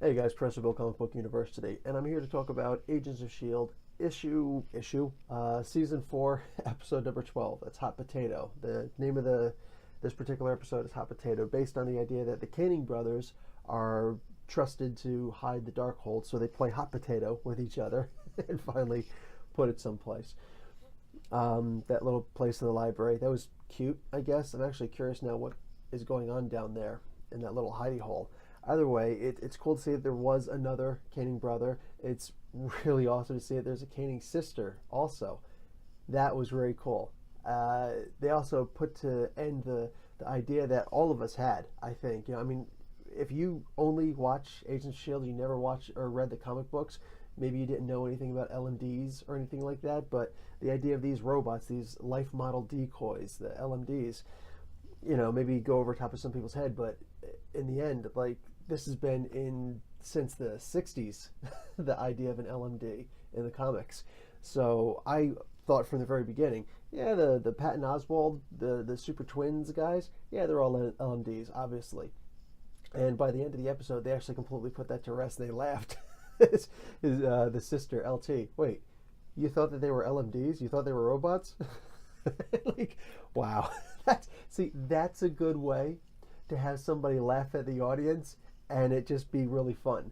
Hey guys, Professor Bill, Comic Book University, and I'm here to talk about Agents of S.H.I.E.L.D. Season 4, Episode number 12. That's Hot Potato. The name of this particular episode is Hot Potato, based on the idea that the Caning brothers are trusted to hide the Darkhold, so they play hot potato with each other and finally put it someplace. That little place in the library, that was cute, I guess. I'm actually curious now what is going on down there in that little hidey hole. Either way, it's cool to see that there was another Caning brother. It's really awesome to see that there's a Caning sister also. That was very cool. They also put to end the idea that all of us had, I think. I mean, if you only watch Agents of S.H.I.E.L.D., you never watched or read the comic books, maybe you didn't know anything about LMDs or anything like that, but the idea of these robots, these life model decoys, the LMDs, maybe go over top of some people's head, but in the end, like, this has been in since the 60s, the idea of an LMD in the comics. So I thought from the very beginning, yeah, the Patton Oswalt, the Super Twins guys, yeah, they're all LMDs, obviously. And by the end of the episode, they actually completely put that to rest. They laughed. The sister, LT. Wait, you thought that they were LMDs? You thought they were robots? Like, wow. That's a good way to have somebody laugh at the audience and it just be really fun.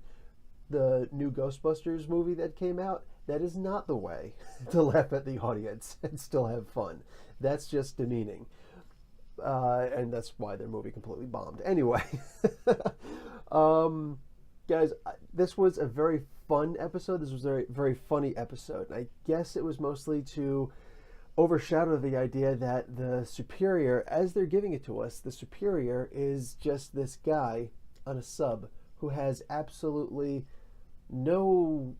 The new Ghostbusters movie that came out, that is not the way to laugh at the audience and still have fun. That's just demeaning. And that's why their movie completely bombed. Anyway, guys, this was a very fun episode. This was a very, very funny episode. I guess it was mostly to overshadow the idea that the superior, as they're giving it to us, the superior is just this guy on a sub who has absolutely no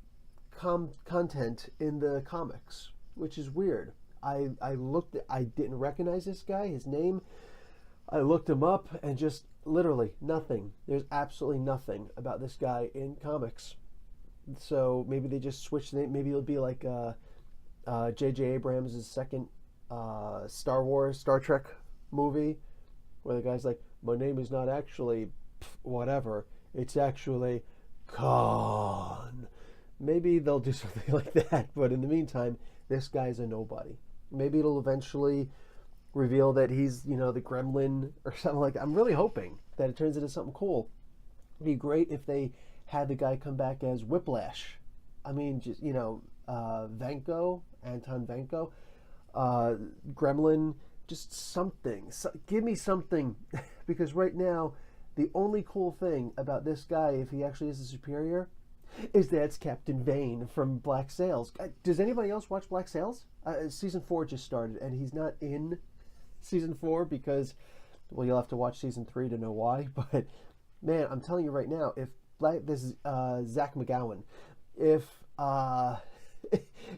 content in the comics, which is weird. I didn't recognize this guy, his name. I looked him up and just literally nothing. There's absolutely nothing about this guy in comics. So maybe they just switched the name. Maybe it'll be like J.J. Abrams' second Star Trek movie, where the guy's like, my name is not actually whatever, it's actually Khan. Maybe they'll do something like that, but in the meantime, this guy's a nobody. Maybe it'll eventually reveal that he's, the gremlin or something like that. I'm really hoping that it turns into something cool. It'd be great if they had the guy come back as Whiplash. I mean, just, Vanko, Anton Vanko, Gremlin, just something. Give me something, because right now, the only cool thing about this guy, if he actually is a superior, is that it's Captain Vane from Black Sails. Does anybody else watch Black Sails? Season 4 just started, and he's not in Season 4 because, well, you'll have to watch Season 3 to know why. But, man, I'm telling you right now, this is Zach McGowan.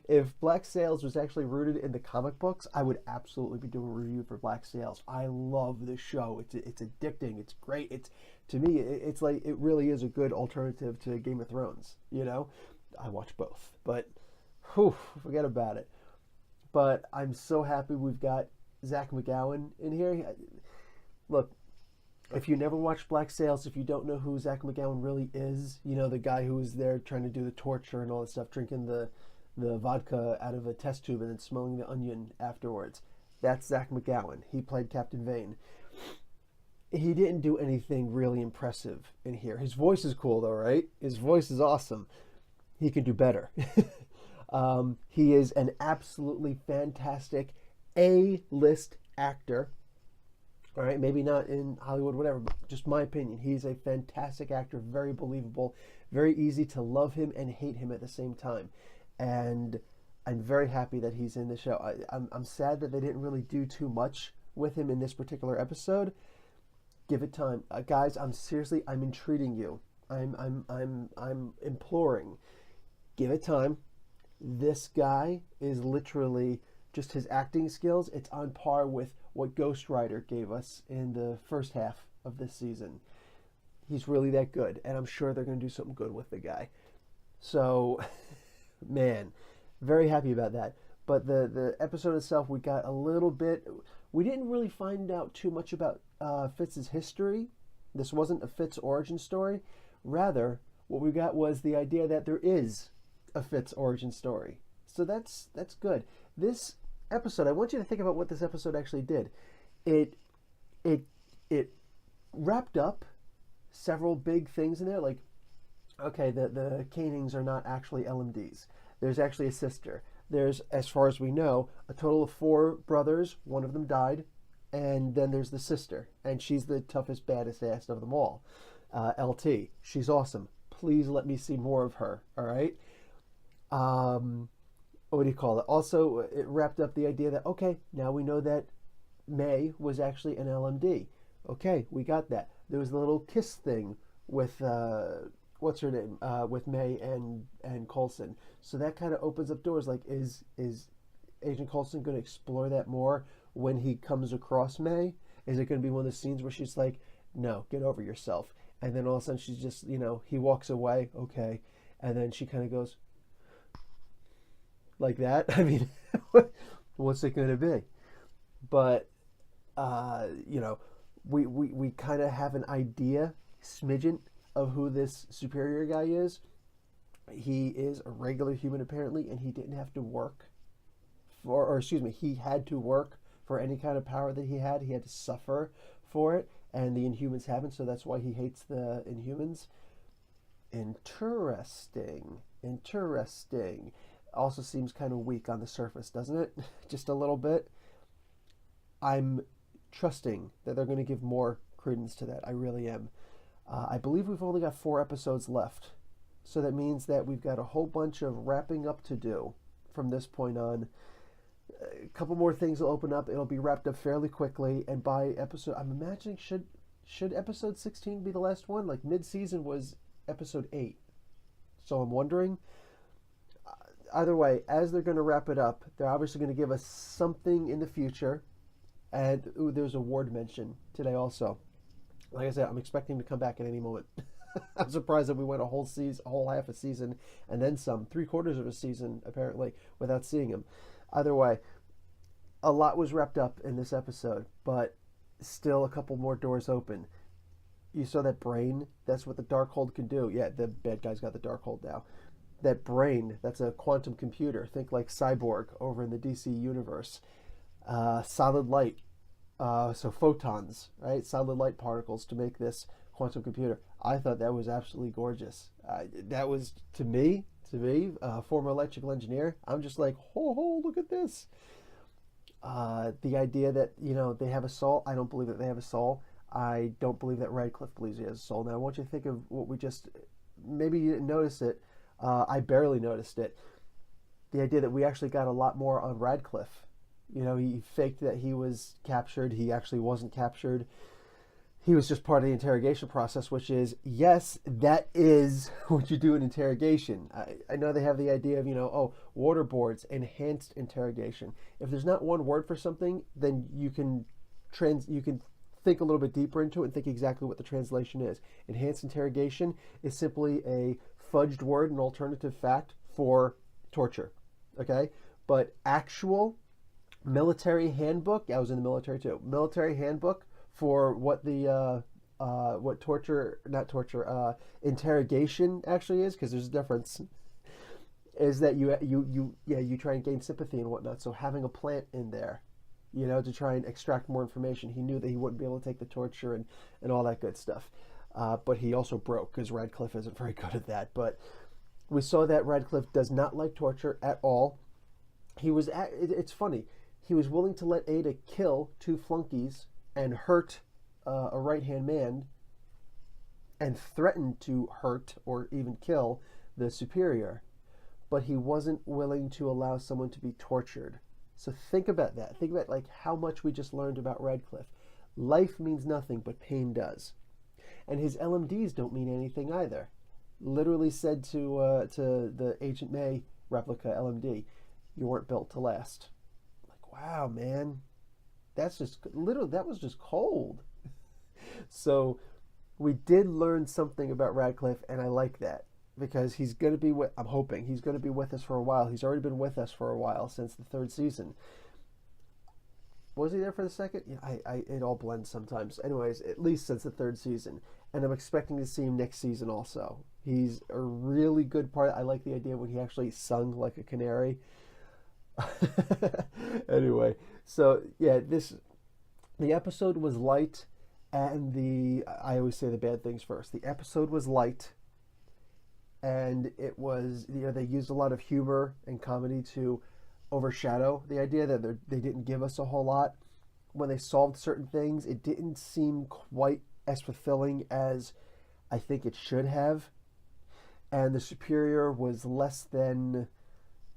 If Black Sails was actually rooted in the comic books, I would absolutely be doing a review for Black Sails. I love the show. It's addicting. It's great. To me, it's like, it really is a good alternative to Game of Thrones. I watch both, but forget about it. But I'm so happy we've got Zach McGowan in here. Look, if you never watched Black Sails, if you don't know who Zach McGowan really is, the guy who was there trying to do the torture and all that stuff, drinking the vodka out of a test tube and then smelling the onion afterwards. That's Zach McGowan. He played Captain Vane. He didn't do anything really impressive in here. His voice is cool though, right? His voice is awesome. He can do better. He is an absolutely fantastic A-list actor. All right, maybe not in Hollywood, whatever, but just my opinion. He's a fantastic actor, very believable, very easy to love him and hate him at the same time. And I'm very happy that he's in the show. I'm sad that they didn't really do too much with him in this particular episode. Give it time, guys. I'm entreating you. I'm imploring. Give it time. This guy is literally just his acting skills. It's on par with what Ghost Rider gave us in the first half of this season. He's really that good, and I'm sure they're going to do something good with the guy. So, man, very happy about that. But the episode itself, we got a little bit. We didn't really find out too much about Fitz's history. This wasn't a Fitz origin story. Rather, What we got was the idea that there is a Fitz origin story. So that's good. This episode, I want you to think about what this episode actually did. It it wrapped up several big things in there, like, okay, the Canings are not actually LMDs. There's actually a sister. There's, as far as we know, a total of 4 brothers. One of them died. And then there's the sister. And she's the toughest, baddest ass of them all. LT. She's awesome. Please let me see more of her. All right? What do you call it? Also, it wrapped up the idea that, okay, now we know that May was actually an LMD. Okay, we got that. There was the little kiss thing with what's her name, with May and Coulson. So that kind of opens up doors. Like, is Agent Coulson going to explore that more when he comes across May? Is it going to be one of the scenes where she's like, no, get over yourself, and then all of a sudden she's just, he walks away, okay, and then she kind of goes like that? I mean, what's it going to be? But we kind of have an idea, smidgen, of who this superior guy is. He is a regular human apparently, and he didn't have to work he had to work for any kind of power that he had. He had to suffer for it, and the Inhumans haven't, so that's why he hates the Inhumans. Interesting. Also seems kind of weak on the surface, doesn't it? Just a little bit. I'm trusting that they're going to give more credence to that. I really am. I believe we've only got 4 episodes left. So that means that we've got a whole bunch of wrapping up to do from this point on. A couple more things will open up. It'll be wrapped up fairly quickly. And by episode, I'm imagining, should episode 16 be the last one? Like, mid-season was episode 8. So I'm wondering. Either way, as they're going to wrap it up, they're obviously going to give us something in the future. And there's a Ward mention today also. Like I said, I'm expecting him to come back at any moment. I'm surprised that we went a whole half a season, and then some, 3/4 of a season apparently, without seeing him. Either way, a lot was wrapped up in this episode, but still a couple more doors open. You saw that brain? That's what the Darkhold can do. Yeah, the bad guy's got the Darkhold now. That brain, that's a quantum computer. Think like Cyborg over in the DC universe. Solid light. So photons, right? Solid light particles to make this quantum computer. I thought that was absolutely gorgeous. That was, to me, former electrical engineer, I'm just like, look at this. The idea that, they have a soul, I don't believe that they have a soul. I don't believe that Radcliffe believes he has a soul. Now, I want you to think of what maybe you didn't notice it. I barely noticed it. The idea that we actually got a lot more on Radcliffe. He faked that he was captured. He actually wasn't captured. He was just part of the interrogation process, which is, yes, that is what you do in interrogation. I know they have the idea of, waterboards, enhanced interrogation. If there's not one word for something, then you can think a little bit deeper into it and think exactly what the translation is. Enhanced interrogation is simply a fudged word, an alternative fact for torture. Okay? But actual military handbook, I was in the military too, military handbook for what the interrogation actually is, because there's a difference, is that you try and gain sympathy and whatnot. So having a plant in there, to try and extract more information. He knew that he wouldn't be able to take the torture and all that good stuff. But he also broke, because Radcliffe isn't very good at that. But we saw that Radcliffe does not like torture at all. It's funny. He was willing to let Ada kill 2 flunkies and hurt a right-hand man, and threatened to hurt or even kill the superior, but he wasn't willing to allow someone to be tortured. So think about that. Think about how much we just learned about Radcliffe. Life means nothing, but pain does. And his LMDs don't mean anything either. Literally said to the Agent May replica LMD, "You weren't built to last." Wow, man, that was just cold. So we did learn something about Radcliffe, and I like that, because he's going to be I'm hoping he's going to be with us for a while. He's already been with us for a while, since the 3rd season. Was he there for the 2nd? Yeah, it all blends sometimes. Anyways, at least since the 3rd season. and I'm expecting to see him next season also. He's a really good part. I like the idea when he actually sung like a canary. Anyway, so yeah, the episode was light, and I always say the bad things first. The episode was light, and it was, they used a lot of humor and comedy to overshadow the idea that they didn't give us a whole lot. When they solved certain things, it didn't seem quite as fulfilling as I think it should have, and the Superior was less than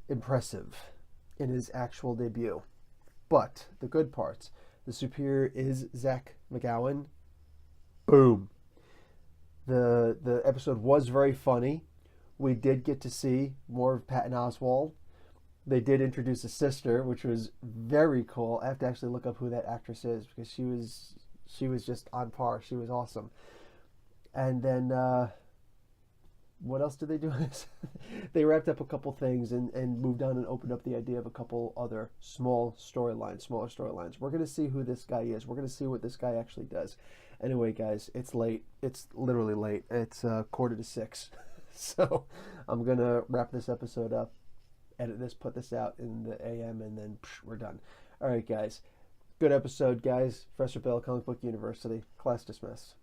impressive in his actual debut. But the good parts, the Superior is Zach McGowan. Boom. The episode was very funny. We did get to see more of Patton Oswalt. They did introduce a sister, which was very cool. I have to actually look up who that actress is because she was just on par. She was awesome. And then what else did they do? They wrapped up a couple things and moved on and opened up the idea of a couple other smaller storylines. We're going to see who this guy is. We're going to see what this guy actually does. Anyway, guys, it's late. It's literally late. It's 5:45. So I'm going to wrap this episode up, edit this, put this out in the AM, and then we're done. All right, guys. Good episode, guys. Professor Bill, Comic Book University. Class dismissed.